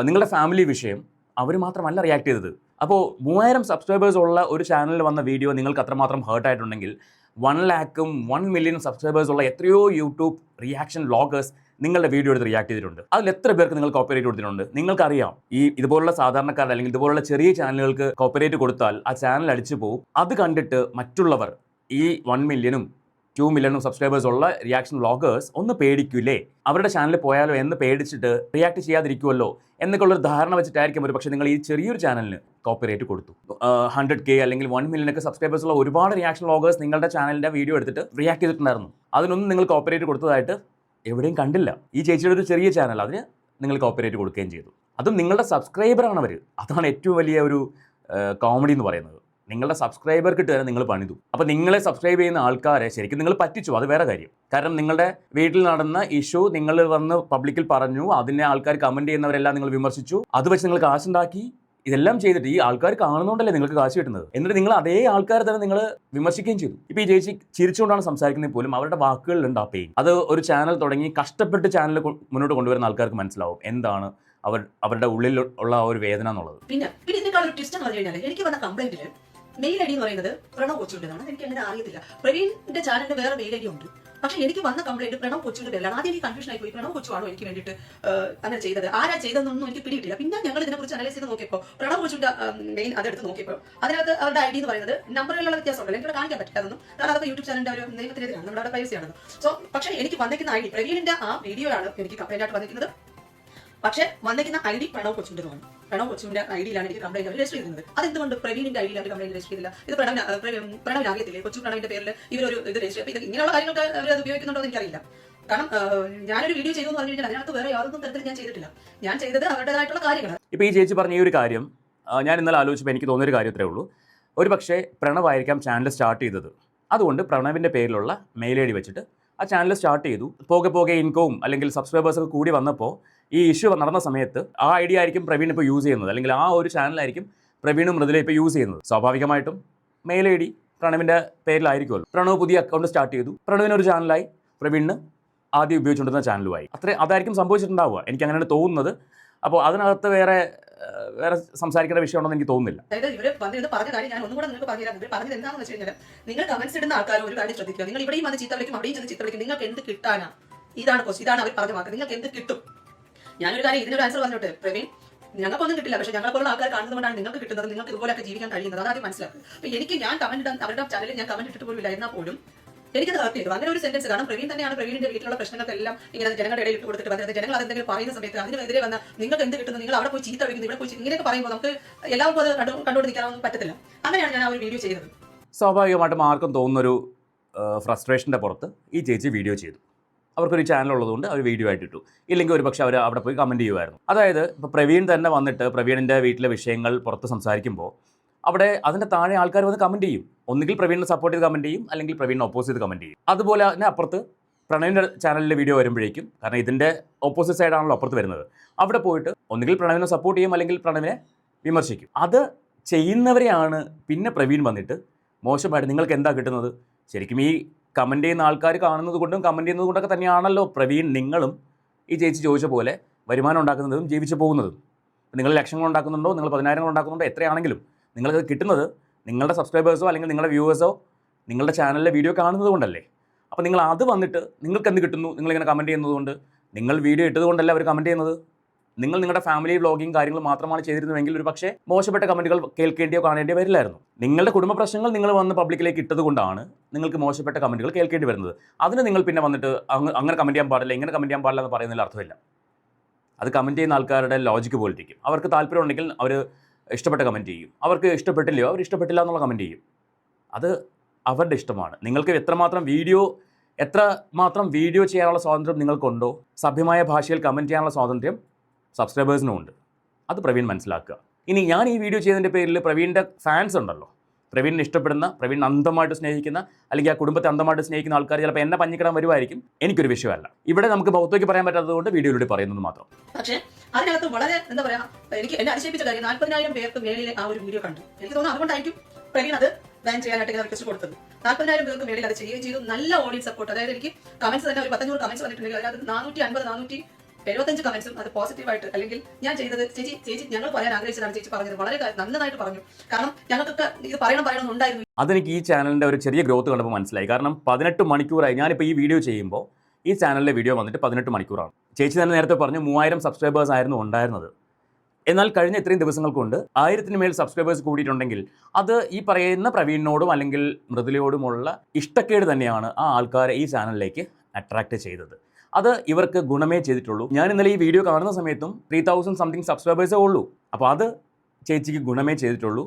നിങ്ങളുടെ ഫാമിലി വിഷയം അവർ മാത്രമല്ല റിയാക്ട് ചെയ്തത്. അപ്പോൾ 3000 സബ്സ്ക്രൈബേഴ്സ് ഉള്ള ഒരു ചാനലിൽ വന്ന വീഡിയോ നിങ്ങൾക്ക് അത്രമാത്രം ഹേർട്ടായിട്ടുണ്ടെങ്കിൽ 1 lakhും 1 million സബ്സ്ക്രൈബേഴ്സ് ഉള്ള എത്രയോ യൂട്യൂബ് റിയാക്ഷൻ വ്ളോഗേഴ്സ് നിങ്ങളുടെ വീഡിയോ എടുത്ത് റിയാക്ട് ചെയ്തിട്ടുണ്ട്. അതിൽ എത്ര പേർക്ക് നിങ്ങൾ കോപ്പറേറ്റ് കൊടുത്തിട്ടുണ്ട്? നിങ്ങൾക്കറിയാം, ഈ ഇതുപോലുള്ള സാധാരണക്കാരുടെ അല്ലെങ്കിൽ ഇതുപോലുള്ള ചെറിയ ചാനലുകൾക്ക് കോപ്പറേറ്റ് കൊടുത്താൽ ആ ചാനൽ അടിച്ചു പോകും. അത് കണ്ടിട്ട് മറ്റുള്ളവർ ഈ 1 millionും 2 millionും സബ്സ്ക്രൈബേഴ്സ് ഉള്ള റിയാക്ഷൻ വ്ളോഗേഴ്സ് ഒന്ന് പേടിക്കൂലേ? അവരുടെ ചാനലിൽ പോയാലോ എന്ന് പേടിച്ചിട്ട് റിയാക്ട് ചെയ്യാതിരിക്കുമല്ലോ എന്നൊക്കെയുള്ളൊരു ധാരണ വെച്ചിട്ടായിരിക്കും ഒരു പക്ഷേ നിങ്ങൾ ഈ ചെറിയൊരു ചാനലിന് കോപ്പറേറ്റ് കൊടുത്തു. 100K അല്ലെങ്കിൽ 1 million ഒക്കെ സബ്സ്ക്രൈബേഴ്സ് ഉള്ള ഒരുപാട് റിയാക്ഷൻ വ്ളോഗേഴ്സ് നിങ്ങളുടെ ചാനലിൻ്റെ വീഡിയോ എടുത്തിട്ട് റിയാക്ട് ചെയ്തിട്ടുണ്ടായിരുന്നു. അതിനൊന്നും നിങ്ങൾ കോപ്പറേറ്റ് കൊടുത്തതായിട്ട് എവിടെയും കണ്ടില്ല. ഈ ചേച്ചിയുടെ ഒരു ചെറിയ ചാനൽ, അതിന് നിങ്ങൾ കോപ്പറേറ്റ് കൊടുക്കുകയും ചെയ്തു. അതും നിങ്ങളുടെ സബ്സ്ക്രൈബറാണ് അവർ. അതാണ് ഏറ്റവും വലിയ ഒരു കോമഡി എന്ന് പറയുന്നത്. നിങ്ങളുടെ സബ്സ്ക്രൈബർക്ക് ഇട്ട് തന്നെ നിങ്ങൾ പണിതു. അപ്പോൾ നിങ്ങളെ സബ്സ്ക്രൈബ് ചെയ്യുന്ന ആൾക്കാരെ ശരിക്കും നിങ്ങൾ പറ്റിച്ചു, അത് വേറെ കാര്യം. കാരണം നിങ്ങളുടെ വീട്ടിൽ നടന്ന ഇഷ്യൂ നിങ്ങൾ വന്ന് പബ്ലിക്കിൽ പറഞ്ഞു, അതിനെ ആൾക്കാർ കമൻറ്റ് ചെയ്യുന്നവരെല്ലാം നിങ്ങൾ വിമർശിച്ചു, അത് വെച്ച് നിങ്ങൾ കാശുണ്ടാക്കി. ഇതെല്ലാം ചെയ്തിട്ട് ഈ ആൾക്കാർ കാണുന്നതുകൊണ്ടല്ലേ നിങ്ങൾക്ക് കാശ് കിട്ടുന്നത്. എന്നിട്ട് നിങ്ങൾ അതേ ആൾക്കാരെ തന്നെ നിങ്ങൾ വിമർശിക്കുകയും ചെയ്തു. ഇപ്പോൾ ഈ ചേച്ചി ചിരിച്ചുകൊണ്ടാണ് സംസാരിക്കുന്നത് പോലും അവരുടെ വാക്കുകളിലുണ്ട് ആ പെയിൻ. അത് ഒരു ചാനൽ തുടങ്ങി കഷ്ടപ്പെട്ട് ചാനൽ മുന്നോട്ട് കൊണ്ടുവരുന്ന ആൾക്കാർക്ക് മനസ്സിലാവും എന്താണ് അവരുടെ ഉള്ളിൽ ഉള്ള ആ ഒരു വേദന എന്നുള്ളത്. പിന്നെ ഇതിനേക്കാൾ ഒരു ട്വിസ്റ്റ് എന്ന് പറഞ്ഞു കഴിഞ്ഞാൽ എനിക്ക് വന്ന കംപ്ലൈന്റിൽ മെയിൽ ഐ ഡി എന്ന് പറയുന്നത് പ്രണവ് കൊച്ചുവിൻ്റെതാണ്. എനിക്ക് അങ്ങനെ അറിയത്തില്ല. പ്രവീണിന്റെ ചാനലിന്റെ വേറെ മെയിൽ ഐ ഡി ഉണ്ട്. പക്ഷെ എനിക്ക് വന്ന കംപ്ലൈന്റ് പ്രണവ് കൊച്ചുവിന്റെ പേരിലാണ്. ആദ്യം എനിക്ക് കൺഫ്യൂഷൻ ആയി പോയി, പ്രണവ് കൊച്ചുവാണോ എനിക്ക് വേണ്ടിയിട്ട് അങ്ങനെ ചെയ്തത്, ആരാ ചെയ്തതെന്നൊന്നും എനിക്ക് പിടികിട്ടില്ല. പിന്നെ ഞങ്ങൾ ഇതിനെക്കുറിച്ച് അനലൈസ് ചെയ്ത് നോക്കിയപ്പോൾ പ്രണവ് കൊച്ചുവിന്റെ മെയിൻ അതെടുത്ത് നോക്കിയപ്പോൾ അതിനകത്ത് അവരുടെ ഐ ഡി എന്ന് പറയുന്നത് നമ്പറുകളുള്ള വ്യത്യാസമുണ്ട്. എനിക്കിവിടെ കാണിക്കാൻ പറ്റില്ലാതൊന്നും, കാരണം അതൊക്കെ യൂട്യൂബ് ചാനലിന്റെ ഒരു നിയമത്തിനെതിരാണ്, നമ്മുടെ പ്രൈവസി ആണത്. സോ പക്ഷേ എനിക്ക് വന്നിരിക്കുന്ന ഐ ഡി പ്രവീണിന്റെ ആ വീഡിയോ ആണ് എനിക്ക് കംപ്ലൈന്റ് ആയിട്ട് വന്നിരിക്കുന്നത്. പക്ഷേ വന്നിരിക്കുന്ന ഐ ഡി പ്രണവ് കൊച്ചുവിൻ്റെതാണ്. പ്രണവ് കൊച്ചുവിന്റെ ഐ ഡിയിലാണ് എനിക്ക് കംപ്ലൈന്റ് രജിസ്റ്റർ ചെയ്യുന്നത്. അതെന്തുകൊണ്ട് പ്രവീണിന്റെ ഐ ഡിയിലാണ് കംപ്ലൈന്റ് രജിസ്റ്റർ ചെയ്തില്ല? ഇത് പ്രണവിന് അറിയത്തില്ലേ? കൊച്ചു പ്രണവിന്റെ പേരിൽ ഇവരൊരു ഇത് രജിസ്റ്റർ ചെയ്യും. ഇത് ഇങ്ങനെയുള്ള കാര്യങ്ങൾക്ക് അവർ അത് ഉപയോഗിക്കുന്നുണ്ടോ എന്ന് എനിക്കറിയില്ല. കാരണം ഞാനൊരു വീഡിയോ ചെയ്തു എന്ന് പറഞ്ഞു കഴിഞ്ഞാൽ അതിനകത്ത് വേറെ യാതൊന്നും തരത്തിൽ ഞാൻ ചെയ്തിട്ടില്ല. ഞാൻ ചെയ്തത് അവരുടേതായിട്ടുള്ള കാര്യങ്ങൾ. ഇപ്പോൾ ഈ ചേച്ചി പറഞ്ഞ ഈ ഒരു കാര്യം ഞാൻ ഇന്നലെ ആലോചിച്ചപ്പോൾ എനിക്ക് തോന്നിയൊരു കാര്യം ഇത്രയേ ഉള്ളൂ. ഒരു പക്ഷേ പ്രണവായിരിക്കാം ചാനൽ സ്റ്റാർട്ട് ചെയ്തത്. അതുകൊണ്ട് പ്രണവിൻ്റെ പേരിലുള്ള മെയിൽ ഐ ഡി വെച്ചിട്ട് ആ ചാനൽ സ്റ്റാർട്ട് ചെയ്തു. പോകെ ഇൻകവും അല്ലെങ്കിൽ സബ്സ്ക്രൈബേഴ്സൊക്കെ കൂടി വന്നപ്പോൾ ഈ ഇഷ്യൂ നടന്ന സമയത്ത് ആ ഐ ഡി ആയിരിക്കും പ്രവീൺ ഇപ്പോൾ യൂസ് ചെയ്യുന്നത്, അല്ലെങ്കിൽ ആ ഒരു ചാനലായിരിക്കും പ്രവീണും മൃദുല ഇപ്പോൾ യൂസ് ചെയ്യുന്നത്. സ്വാഭാവികമായിട്ടും മെയിൽ ഐ ഡി പ്രണവിൻ്റെ പേരിലായിരിക്കുമല്ലോ. പ്രണവ് പുതിയ അക്കൗണ്ട് സ്റ്റാർട്ട് ചെയ്തു, പ്രണവിനൊരു ചാനലായി, പ്രവീണിന് ആദ്യം ഉപയോഗിച്ചുകൊണ്ടിരുന്ന ചാനലുമായി. അതായിരിക്കും സംഭവിച്ചിട്ടുണ്ടാവുക, എനിക്ക് അങ്ങനെയാണ് തോന്നുന്നത്. അപ്പോൾ അതിനകത്ത് വേറെ സംസാരിക്കേണ്ട വിഷയമുണ്ടെന്ന് എനിക്ക് തോന്നുന്നില്ല. അതായത് ഇവര് വന്നിരുന്ന് പറഞ്ഞ കാര്യം ഞാൻ ഒന്നും കൂടെ നിങ്ങൾക്ക് പറഞ്ഞുതരാം. ഇവർ പറഞ്ഞത് എന്താണെന്ന് വെച്ച് കഴിഞ്ഞാൽ, നിങ്ങൾ കമന്റ്സ് ഇടുന്ന ആൾക്കാർ ഒരു കാര്യം ശ്രദ്ധിക്കുക. നിങ്ങൾ ഇവിടെയും വന്ന് ചീത്ത വിളിക്കും, അവിടെയും ചെന്ന് ചീത്ത വിളിക്കും. നിങ്ങൾക്ക് എന്ത് കിട്ടാനാ? ഇതാണ് അവർ പറഞ്ഞ വാക്ക്. നിങ്ങൾക്ക് എന്ത് കിട്ടും? ഞാനൊരു കാര്യം ഇതിനൊരു ആൻസർ പറഞ്ഞോട്ടെ, പ്രവീൺ ഞങ്ങൾക്കൊന്നും കിട്ടില്ല, പക്ഷേ ഞങ്ങളെപ്പോലുള്ള ആൾക്കാർ കാണുന്നതുകൊണ്ടാണ് നിങ്ങൾക്ക് കിട്ടുന്നത്, നിങ്ങൾക്ക് ഇതുപോലെയൊക്കെ ജീവിക്കാൻ കഴിയുന്നത്. അതാദ്യം മനസ്സിലാക്കുക. അപ്പോൾ എനിക്ക് ഞാൻ കമന്റ് ഇടാൻ അവരുടെ ചാനലിൽ ഞാൻ കമന്റ് ഇട്ടിട്ട് പോലും ഇല്ല, എന്നാൽ പോലും എനിക്കത് ഹർട്ട് ചെയ്തു. അങ്ങനെ ഒരു സെന്റൻസ്. കാരണം പ്രവീൺ തന്നെയാണ് പ്രവീണിന്റെ വീട്ടിലുള്ള പ്രശ്നങ്ങൾക്കെല്ലാം ഇങ്ങനെ ജനങ്ങളുടെ ഇടയിൽ ഇട്ട് കൊടുത്തിട്ട് വന്നത്. ജനങ്ങൾ അതെന്തെങ്കിലും പറയുന്ന സമയത്ത് അതിനെതിരെ വന്ന നിങ്ങൾക്ക് എന്ത് കിട്ടുന്നു, നിങ്ങൾ അവിടെ പോയി ചീത്ത വിളിക്കുന്നു, ഇവിടെ പോയി ഇങ്ങനെയൊക്കെ പറയുമ്പോൾ നമുക്ക് എല്ലാവർക്കും അത് കണ്ടുകൊണ്ട് നിൽക്കാനൊന്നും പറ്റത്തില്ല. അങ്ങനെയാണ് ഞാൻ ആ ഒരു വീഡിയോ ചെയ്തത്. സ്വാഭാവികമായിട്ടും ആർക്കും തോന്നുന്നൊരു ഫ്രസ്ട്രേഷൻ്റെ പുറത്ത് ഈ ചേച്ചി വീഡിയോ ചെയ്തു. അവർക്കൊരു ചാനൽ ഉള്ളതുകൊണ്ട് അവർ വീഡിയോ ആയിട്ട് ഇട്ടു. ഇല്ലെങ്കിൽ ഒരു പക്ഷേ അവർ അവിടെ പോയി കമൻറ്റ് ചെയ്യുമായിരുന്നു. അതായത് ഇപ്പോൾ പ്രവീൺ തന്നെ വന്നിട്ട് പ്രവീണിൻ്റെ വീട്ടിലെ വിഷയങ്ങൾ പുറത്ത് സംസാരിക്കുമ്പോൾ അവിടെ അതിൻ്റെ താഴെ ആൾക്കാർ വന്ന് കമൻറ്റ് ചെയ്യും. ഒന്നുകിൽ പ്രവീണിനെ സപ്പോർട്ട് ചെയ്ത് കമൻറ്റ് ചെയ്യും, അല്ലെങ്കിൽ പ്രവീണിനെ ഓപ്പോസ് ചെയ്ത് കമൻറ്റ് ചെയ്യും. അതുപോലെ തന്നെ അപ്പുറത്ത് പ്രണവിൻ്റെ ചാനലിലെ വീഡിയോ വരുമ്പോഴേക്കും, കാരണം ഇതിൻ്റെ ഓപ്പോസിറ്റ് സൈഡാണല്ലോ അപ്പുറത്ത് വരുന്നത്, അവിടെ പോയിട്ട് ഒന്നുകിൽ പ്രണവിനെ സപ്പോർട്ട് ചെയ്യും, അല്ലെങ്കിൽ പ്രണവിനെ വിമർശിക്കും. അത് ചെയ്യുന്നവരെയാണ് പിന്നെ പ്രവീൺ വന്നിട്ട് മോശമായിട്ട് നിങ്ങൾക്ക് എന്താ കിട്ടുന്നത്? ശരിക്കും ഈ കമൻറ്റ് ചെയ്യുന്ന ആൾക്കാർ കാണുന്നത് കൊണ്ടും കമൻറ്റ് ചെയ്യുന്നത് കൊണ്ടൊക്കെ തന്നെയാണല്ലോ പ്രവീൺ നിങ്ങളും ഈ ചേച്ചി ചോദിച്ച പോലെ വരുമാനം ഉണ്ടാക്കുന്നതും ജീവിച്ചു പോകുന്നതും. നിങ്ങൾ ലക്ഷങ്ങൾ ഉണ്ടാക്കുന്നുണ്ടോ, നിങ്ങൾ 10,000 ഉണ്ടാക്കുന്നുണ്ടോ, എത്രയാണെങ്കിലും നിങ്ങൾക്കത് കിട്ടുന്നത് നിങ്ങളുടെ സബ്സ്ക്രൈബേഴ്സോ അല്ലെങ്കിൽ നിങ്ങളുടെ വ്യൂവേഴ്സോ നിങ്ങളുടെ ചാനലിലെ വീഡിയോ കാണുന്നത് കൊണ്ടല്ലേ. അപ്പോൾ നിങ്ങൾ അത് വന്നിട്ട് നിങ്ങൾക്ക് എന്ത് കിട്ടുന്നു, നിങ്ങളിങ്ങനെ കമൻറ്റ് ചെയ്യുന്നത് കൊണ്ട്, നിങ്ങൾ വീഡിയോ ഇട്ടത് കൊണ്ടല്ല അവർ കമൻറ്റ് ചെയ്യുന്നത്, നിങ്ങൾ നിങ്ങളുടെ ഫാമിലി വ്ളോഗിങ് കാര്യങ്ങൾ മാത്രമാണ് ചെയ്തിരുന്നുവെങ്കിൽ ഒരു പക്ഷേ മോശപ്പെട്ട കമൻറ്റുകൾ കേൾക്കേണ്ടിയോ കാണേണ്ടിയോ വരില്ലായിരുന്നു. നിങ്ങളുടെ കുടുംബ പ്രശ്നങ്ങൾ നിങ്ങൾ വന്ന് പബ്ലിക്കിലേക്ക് ഇട്ടതുകൊണ്ടാണ് നിങ്ങൾക്ക് മോശപ്പെട്ട കമൻറ്റുകൾ കേൾക്കേണ്ടി വരുന്നത്. അതിന് നിങ്ങൾ പിന്നെ വന്നിട്ട് അങ്ങനെ കമൻറ്റ് ചെയ്യാൻ പാടില്ല, ഇങ്ങനെ കമൻറ്റ് ചെയ്യാൻ പാടില്ല എന്ന് പറയുന്നതിൽ അർത്ഥമില്ല. അത് കമൻറ്റ് ചെയ്യുന്ന ആൾക്കാരുടെ ലോജിക്ക് പോലിരിക്കും. അവർക്ക് താല്പര്യം ഉണ്ടെങ്കിൽ അവർ ഇഷ്ടപ്പെട്ട കമൻറ്റ് ചെയ്യും, അവർക്ക് ഇഷ്ടപ്പെട്ടില്ലയോ അവർ ഇഷ്ടപ്പെട്ടില്ല എന്നുള്ള കമൻറ്റ് ചെയ്യും. അത് അവരുടെ ഇഷ്ടമാണ്. നിങ്ങൾക്ക് എത്രമാത്രം വീഡിയോ ചെയ്യാനുള്ള സ്വാതന്ത്ര്യം നിങ്ങൾക്കുണ്ടോ, സഭ്യമായ ഭാഷയിൽ കമൻറ്റ് ചെയ്യാനുള്ള സ്വാതന്ത്ര്യം സബ്സ്ക്രൈബേഴ്സിനും ഉണ്ട്. അത് പ്രവീൺ മനസ്സിലാക്കുക. ഇനി ഞാൻ ഈ വീഡിയോ ചെയ്തതിൻ്റെ പേരിൽ പ്രവീണിൻ്റെ ഫാൻസ് ഉണ്ടല്ലോ, പ്രവീണിനെ ഇഷ്ടപ്പെടുന്ന, പ്രവീൺ അന്ധമായിട്ട് സ്നേഹിക്കുന്ന, അല്ലെങ്കിൽ ആ കുടുംബത്തെ അന്ധമായിട്ട് സ്നേഹിക്കുന്ന ആൾക്കാർ ചിലപ്പോൾ എന്നെ പഞ്ഞിക്കിടാൻ വരുമായിരിക്കും. എനിക്കൊരു വിഷയമല്ല. ഇവിടെ നമുക്ക് പുറത്തേക്ക് പറയാൻ പറ്റാത്തതുകൊണ്ട് വീഡിയോയിലൂടെ പറയുന്നത് മാത്രം. പക്ഷേ അതിനകത്ത് വളരെ എന്താ പറയാ, എനിക്ക് എന്നെ അതിശയിപ്പിച്ച കാര്യം 40,000 പേർക്ക് മേളിൽ ആ ഒരു വീഡിയോ കണ്ടു. എനിക്ക് തോന്നുന്നു അതുകൊണ്ടായിരിക്കും പ്രവീൺ അത് ബാൻ ചെയ്യാനായിട്ട് റിക്വസ്റ്റ് കൊടുത്തത്. 40,000 പേർക്ക് മേളിൽ അത് ചെയ്യുകയും ചെയ്തു. നല്ല ഓഡിയൻസ് സപ്പോർട്ട്. അതായത് എനിക്ക് കമന്റ്സ് തന്നെ ഒരു 500 കമന്റ്സ് വന്നിട്ടുണ്ടെങ്കിൽ അതിനകത്ത് 450-475 കമന്റ്സും അത് പോസിറ്റീവായിട്ട്, അല്ലെങ്കിൽ ഞാൻ ചെയ്തത് ചേച്ചി ഞങ്ങൾ പറയാൻ ആഗ്രഹിച്ചതാണ്, ചേച്ചി പറഞ്ഞത് വളരെ നന്നായിട്ട് പറഞ്ഞു, കാരണം ഞങ്ങൾക്കൊക്കെ ഇത് പറയണമെന്നുണ്ടായിരുന്നു. അതെനിക്ക് ഈ ചാനലിൻ്റെ ഒരു ചെറിയ ഗ്രോത്ത് കണ്ടപ്പോൾ മനസ്സിലായി. കാരണം 18 മണിക്കൂറായി ഞാനിപ്പോൾ ഈ വീഡിയോ ചെയ്യുമ്പോൾ. ഈ ചാനലിലെ വീഡിയോ വന്നിട്ട് 18 മണിക്കൂറാണ്. ചേച്ചി തന്നെ നേരത്തെ പറഞ്ഞു 3000 സബ്സ്ക്രൈബേഴ്സ് ആയിരുന്നു ഉണ്ടായിരുന്നത്. എന്നാൽ കഴിഞ്ഞ ഇത്രയും ദിവസങ്ങൾ കൊണ്ട് 1000-ന് മേൽ സബ്സ്ക്രൈബേഴ്സ് കൂടിയിട്ടുണ്ടെങ്കിൽ അത് ഈ പറയുന്ന പ്രവീണിനോടും അല്ലെങ്കിൽ മൃദുലയോടുമുള്ള ഇഷ്ടക്കേട് തന്നെയാണ് ആ ആൾക്കാരെ ഈ ചാനലിലേക്ക് അട്രാക്റ്റ് ചെയ്തത്. അത് ഇവർക്ക് ഗുണമേ ചെയ്തിട്ടുള്ളൂ. ഞാൻ ഇന്നലെ ഈ വീഡിയോ കാണുന്ന സമയത്തും 3000 സംതിങ് സബ്സ്ക്രൈബേഴ്സേ ഉള്ളൂ. അപ്പോൾ അത് ചേച്ചിക്ക് ഗുണമേ ചെയ്തിട്ടുള്ളൂ.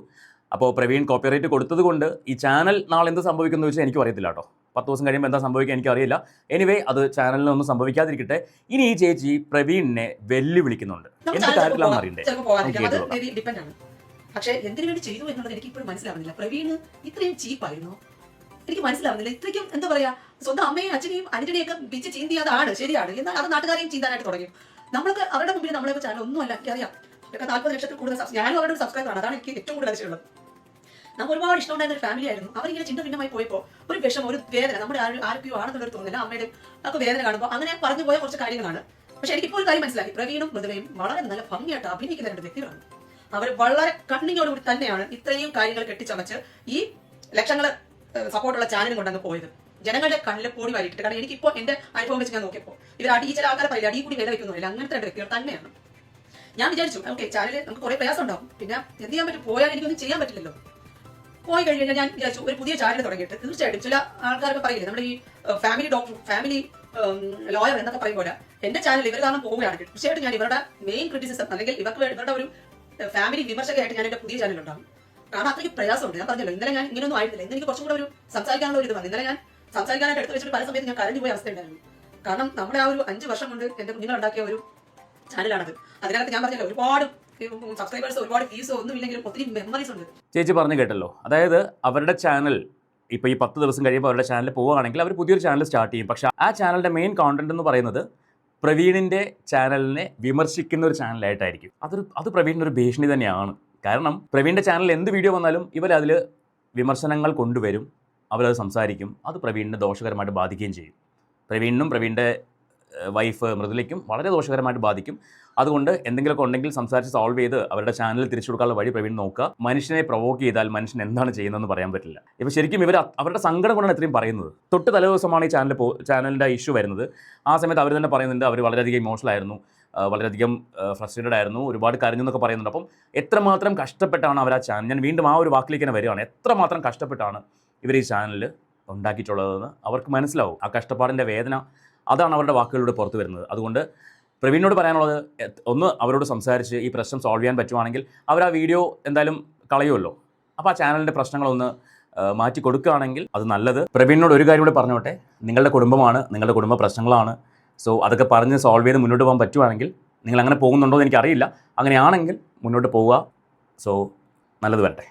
അപ്പോൾ പ്രവീൺ കോപ്പിറൈറ്റ് കൊടുത്തത് കൊണ്ട് ഈ ചാനൽ നാളെ എന്ത് സംഭവിക്കുന്നു വെച്ചാൽ എനിക്കും അറിയത്തില്ല കേട്ടോ. 10 ദിവസം കഴിയുമ്പോൾ എന്താ സംഭവിക്കുക എനിക്കറിയില്ല. എനിവേ അത് ചാനലിനൊന്നും സംഭവിക്കാതിരിക്കട്ടെ. ഇനി ഈ ചേച്ചി പ്രവീണിനെ വെല്ലുവിളിക്കുന്നുണ്ട്. എന്ത് കാര്യത്തിലാണെന്ന് അറിയണ്ടേ? പക്ഷേ എന്തിനു വേണ്ടി ചെയ്തു എന്നുള്ളത് എനിക്ക് ഇപ്പോഴും മനസ്സിലാവുന്നില്ല. പ്രവീണ് ഇത്രയും ചീപ്പായിരുന്നു, എനിക്ക് മനസ്സിലാവുന്നില്ല. ഇത്രയ്ക്കും എന്താ പറയാ, സ്വന്തം അമ്മയും അച്ഛനെയും അനുജനെയൊക്കെ പിച്ച് ചീന്തിയതാണ് ശരിയാണ്, എന്നാൽ അത് നാട്ടുകാരെയും ചീന്താനായിട്ട് തുടങ്ങി. നമ്മൾക്ക് അവരുടെ മുമ്പിൽ നമ്മളെ ചാനൽ ഒന്നുമല്ല, എനിക്കറിയാം. ഇതൊക്കെ 40 ലക്ഷത്തിൽ കൂടുതൽ ഞാനും അവരുടെ ഒരു സബ്സ്ക്രൈബറാണ്. അതാണ് എനിക്ക് ഏറ്റവും കൂടുതൽ അതിശയമുള്ളത്. നമുക്ക് ഒരുപാട് ഇഷ്ടമുണ്ടായിരുന്ന ഒരു ഫാമിലി ആയിരുന്നു. അവരിങ്ങനെ ചിന്ത ഭിന്നമായി പോയപ്പോൾ ഒരു വിഷമം, ഒരു വേദന, നമ്മുടെ ആർക്കെയോ ആണെന്നുള്ളൊരു തോന്നില്ല. അമ്മയുടെ ഒക്കെ വേദന കാണുമ്പോൾ അങ്ങനെ പറഞ്ഞു പോയ കുറച്ച് കാര്യങ്ങളാണ്. പക്ഷെ എനിക്കിപ്പോൾ ഒരു കാര്യം മനസ്സിലാക്കി, പ്രവീണും മൃദുലയും വളരെ നല്ല ഭംഗിയായിട്ട് അഭിനയിക്കുന്ന 2 വ്യക്തികളാണ്. അവർ വളരെ കണ്ണിങ്ങോടുകൂടി തന്നെയാണ് ഇത്രയും കാര്യങ്ങൾ കെട്ടിച്ചമച്ച് ഈ ലക്ഷങ്ങൾ സപ്പോർട്ടുള്ള ചാനലും കൊണ്ടങ്ങ് പോയത്. ജനങ്ങളുടെ കണ്ണിൽ പൊടി വാരിയിട്ട്. കാരണം എനിക്കിപ്പോൾ എന്റെ അനുഭവം വെച്ച് ഞാൻ നോക്കിയപ്പോൾ ഇവർ ചില ആൾക്കാരെ പറയില്ല, അടി കൂടി വില വെക്കുന്നില്ല, അങ്ങനത്തെ 2 വ്യക്തികൾ തന്നെയാണ്. ഞാൻ വിചാരിച്ചു ഓക്കെ ചാനലിൽ നമുക്ക് കുറെ പ്രയാസം ഉണ്ടാവും, പിന്നെ എന്ത് ചെയ്യാൻ പറ്റും, പോയാൽ എനിക്കൊന്നും ചെയ്യാൻ പറ്റില്ലല്ലോ. പോയി കഴിഞ്ഞാൽ ഞാൻ വിചാരിച്ചു ഒരു പുതിയ ചാനൽ തുടങ്ങിയിട്ട് തീർച്ചയായിട്ടും ചില ആൾക്കാരൊക്കെ പറയില്ലേ, നമ്മുടെ ഈ ഫാമിലി ഡോക്ടർ, ഫാമിലി ലോയർ എന്നൊക്കെ പറയുമ്പോൾ എന്റെ ചാനൽ ഇവർ കാരണം പോവുകയാണെങ്കിൽ തീർച്ചയായിട്ടും ഞാൻ ഇവരുടെ മെയിൻ ക്രിറ്റിസിസം അല്ലെങ്കിൽ ഇവരുടെ ഒരു ഫാമിലി വിമർശകയായിട്ട് ഞാൻ എന്റെ പുതിയ ചാനൽ ഉണ്ടാകും. കാരണം അത്രയ്ക്ക് പ്രയാസമുണ്ട്. ഞാൻ പറഞ്ഞല്ലോ ഇന്നലെ ഞാൻ ഇങ്ങനെയൊന്നും ആയിരുന്നില്ല. ഇന്ന് എനിക്ക് കുറച്ചും കൂടെ ഒരു സംസാരിക്കാനുള്ള ഒരു ഇത് വന്നു. ഇന്നലെ ഞാൻ സംസാരിക്കാനായിട്ട് എടുത്ത് വെച്ചിട്ട് പല സമയത്ത് ഞാൻ കരഞ്ഞു പോയ അവസ്ഥ ഉണ്ടായിരുന്നു. കാരണം നമ്മുടെ ആ ഒരു 5 വർഷം കൊണ്ട് എന്റെ കുഞ്ഞുങ്ങൾ ഉണ്ടാക്കിയ ഒരു ചാനലാണത്. അതിനകത്ത് ഞാൻ പറഞ്ഞല്ലോ ഒരുപാട് സബ്സ്ക്രൈബേഴ്സ്, ഒരുപാട് വ്യൂസ് ഒന്നും ഇല്ലെങ്കിലും ഒത്തിരി മെമ്മറീസ് ഉണ്ട്. ചേച്ചി പറഞ്ഞു കേട്ടല്ലോ. അതായത് അവരുടെ ചാനൽ ഇപ്പോൾ ഈ 10 ദിവസം കഴിയുമ്പോൾ അവരുടെ ചാനൽ പോവുകയാണെങ്കിൽ അവർ പുതിയൊരു ചാനൽ സ്റ്റാർട്ട് ചെയ്യും. പക്ഷേ ആ ചാനലിൻ്റെ മെയിൻ കോണ്ടന്റ് എന്ന് പറയുന്നത് പ്രവീണിൻ്റെ ചാനലിനെ വിമർശിക്കുന്ന ഒരു ചാനലായിട്ടായിരിക്കും. അത് പ്രവീണിൻ്റെ ഒരു ഭീഷണി തന്നെയാണ്. കാരണം പ്രവീണിൻ്റെ ചാനലിൽ എന്ത് വീഡിയോ വന്നാലും ഇവരതിൽ വിമർശനങ്ങൾ കൊണ്ടുവരും, അവരത് സംസാരിക്കും. അത് പ്രവീണിനെ ദോഷകരമായിട്ട് ബാധിക്കുകയും ചെയ്യും. പ്രവീണിനും പ്രവീണിൻ്റെ വൈഫ് മൃദുലയ്ക്കും വളരെ ദോഷകരമായിട്ട് ബാധിക്കും. അതുകൊണ്ട് എന്തെങ്കിലുമൊക്കെ ഉണ്ടെങ്കിൽ സംസാരിച്ച് സോൾവ് ചെയ്ത് അവരുടെ ചാനലിൽ തിരിച്ചു കൊടുക്കാനുള്ള വഴി പ്രവീൺ നോക്കുക. മനുഷ്യനെ പ്രൊവോക്ക് ചെയ്താൽ മനുഷ്യൻ എന്താണ് ചെയ്യുന്നതെന്ന് പറയാൻ പറ്റില്ല. ഇപ്പോൾ ശരിക്കും അവരുടെ സങ്കടം കൊണ്ടാണ് ഇത്രയും പറയുന്നത്. തൊട്ട് തലേ ദിവസമാണ് ഈ ചാനലിൻ്റെ ഇഷ്യൂ വരുന്നത്. ആ സമയത്ത് അവർ തന്നെ പറയുന്നുണ്ട് അവർ വളരെയധികം ഇമോഷണൽ ആയിരുന്നു, വളരെയധികം ഫ്രസ്ട്രേറ്റഡ് ആയിരുന്നു, ഒരുപാട് കരഞ്ഞു എന്നൊക്കെ പറയുന്നുണ്ട്. അപ്പം എത്രമാത്രം കഷ്ടപ്പെട്ടാണ് അവർ ആ ചാനൽ, ഞാൻ വീണ്ടും ആ ഒരു വാക്കിലേക്ക് തന്നെ വരികയാണ്, എത്രമാത്രം കഷ്ടപ്പെട്ടാണ് ഇവർ ഈ ചാനൽ ഉണ്ടാക്കിയിട്ടുള്ളതെന്ന് അവർക്ക് മനസ്സിലാവും. ആ കഷ്ടപ്പാടിൻ്റെ വേദന അതാണ് അവരുടെ വാക്കുകളിലൂടെ പുറത്തു വരുന്നത്. അതുകൊണ്ട് പ്രവീണിനോട് പറയാനുള്ളത്, ഒന്ന് അവരോട് സംസാരിച്ച് ഈ പ്രശ്നം സോൾവ് ചെയ്യാൻ പറ്റുവാണെങ്കിൽ അവർ ആ വീഡിയോ എന്തായാലും കളയുമല്ലോ. അപ്പോൾ ആ ചാനലിൻ്റെ പ്രശ്നങ്ങളൊന്ന് മാറ്റി കൊടുക്കുകയാണെങ്കിൽ അത് നല്ലത്. പ്രവീണിനോട് ഒരു കാര്യം കൂടെ പറഞ്ഞോട്ടെ, നിങ്ങളുടെ കുടുംബമാണ്, നിങ്ങളുടെ കുടുംബ പ്രശ്നങ്ങളാണ്. സോ അതൊക്കെ പറഞ്ഞ് സോൾവ് ചെയ്ത് മുന്നോട്ട് പോകാൻ പറ്റുവാണെങ്കിൽ, നിങ്ങൾ അങ്ങനെ പോകുന്നുണ്ടോ എന്ന് എനിക്കറിയില്ല, അങ്ങനെയാണെങ്കിൽ മുന്നോട്ട് പോവുക. സോ നല്ലത് വരട്ടെ.